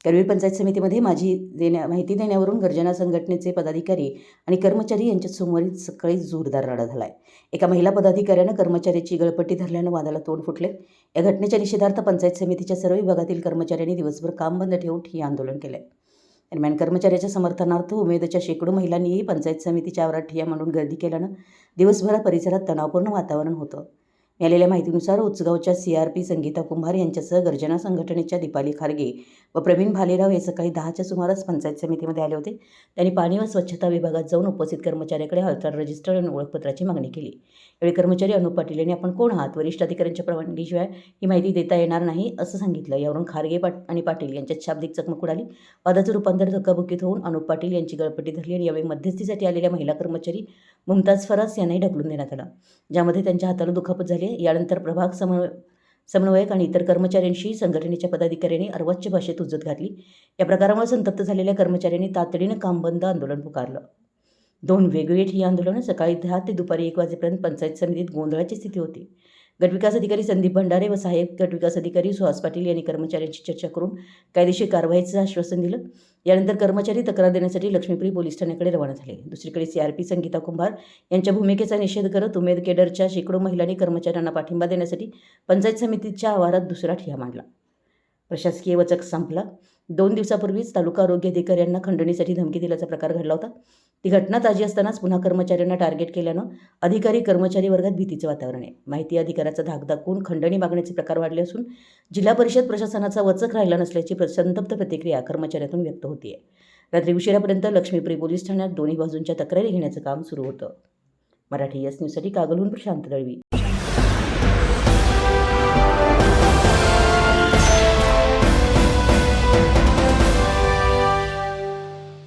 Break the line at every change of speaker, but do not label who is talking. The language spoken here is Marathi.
करवीर पंचायत समितीमध्ये माहिती देण्यावरून गर्जना संघटनेचे पदाधिकारी आणि कर्मचारी यांच्यात सोमवारी सकाळी जोरदार लढा झाला आहे. एका महिला पदाधिकाऱ्यानं कर्मचाऱ्याची गळपट्टी धरल्यानं वादाला तोंड फुटले. या घटनेच्या निषेधार्थ पंचायत समितीच्या सर्व विभागातील कर्मचाऱ्यांनी दिवसभर काम बंद ठेवून ठिय्या आंदोलन केले. दरम्यान कर्मचाऱ्याच्या समर्थनार्थ उमेदच्या शेकडो महिलांनीही पंचायत समितीच्या आवारात ठिय्या मांडून गर्दी केल्यानं दिवसभरात परिसरात तणावपूर्ण वातावरण होतं. मिळालेल्या माहितीनुसार उचगावच्या CRP संगीता कुंभार यांच्यासह गर्जना संघटनेच्या दीपाली खारगे व प्रवीण भालेराव हे सकाळी 10च्या सुमारास पंचायत समितीमध्ये आले होते. त्यांनी पाणी व स्वच्छता विभागात जाऊन उपस्थित कर्मचाऱ्याकडे हलचाल रजिस्टर आणि ओळखपत्राची मागणी केली. यावेळी कर्मचारी अनुप पाटील यांनी आपण कोण आहात, वरिष्ठ अधिकाऱ्यांच्या परवानगीशिवाय ही माहिती देता येणार नाही असं सांगितलं. यावरून खारगे आणि पाटील यांच्यात शाब्दिक चकमक उडाली. वादाचं रूपांतर धक्काबुक्कीत होऊन अनुप पाटील यांची गळपट्टी धरली आणि यावेळी मध्यस्थीसाठी आलेल्या महिला कर्मचारी मुमताज फरास यांनाही ढकलून देण्यात आलं, ज्यामध्ये त्यांच्या हाताला दुखापत झाली. यानंतर प्रभाग समन्वयक आणि इतर कर्मचाऱ्यांशी संघटनेच्या पदाधिकाऱ्यांनी अर्वाच्य भाषेत हुज्जत घातली. या प्रकारामुळे संतप्त झालेल्या कर्मचाऱ्यांनी तातडीनं काम बंद आंदोलन पुकारलं. 2 वेगवेगळी ठिय्या आंदोलनं सकाळी 10 ते दुपारी 1 वाजेपर्यंत पंचायत समितीत गोंधळाची स्थिती होती. गटविकास अधिकारी संदीप भंडारे व सहाय्यक गटविकास अधिकारी सुहास पाटील यांनी कर्मचाऱ्यांची चर्चा करून कायदेशीर कारवाईचं आश्वासन दिलं. यानंतर कर्मचारी तक्रार देण्यासाठी लक्ष्मीपुरी पोलीस ठाण्याकडे रवाना झाले. दुसरीकडे CRP संगीता कुंभार यांच्या भूमिकेचा निषेध करत उमेद केडरच्या शेकडो महिलांनी कर्मचाऱ्यांना पाठिंबा देण्यासाठी पंचायत समितीच्या आवारात दुसरा ठिय्या मांडला. प्रशासकीय वचक संपला. 2 दिवसापूर्वीच तालुका आरोग्य अधिकाऱ्यांना खंडणीसाठी धमकी दिल्याचा प्रकार घडला होता. ती घटना ताजी असतानाच पुन्हा कर्मचाऱ्यांना टार्गेट केल्यानं अधिकारी कर्मचारी वर्गात भीतीचं वातावरण आहे. माहिती अधिकाराचा धाक दाखवून खंडणी मागण्याचे प्रकार वाढले असून जिल्हा परिषद प्रशासनाचा वचक राहिला नसल्याची संतप्त प्रतिक्रिया कर्मचाऱ्यातून व्यक्त होतीये. रात्री उशिरापर्यंत लक्ष्मीपुरी पोलीस ठाण्यात दोन्ही बाजूंच्या तक्रारी घेण्याचं काम सुरू होतं. मराठी न्यूजसाठी कागलहून प्रशांत दळवी.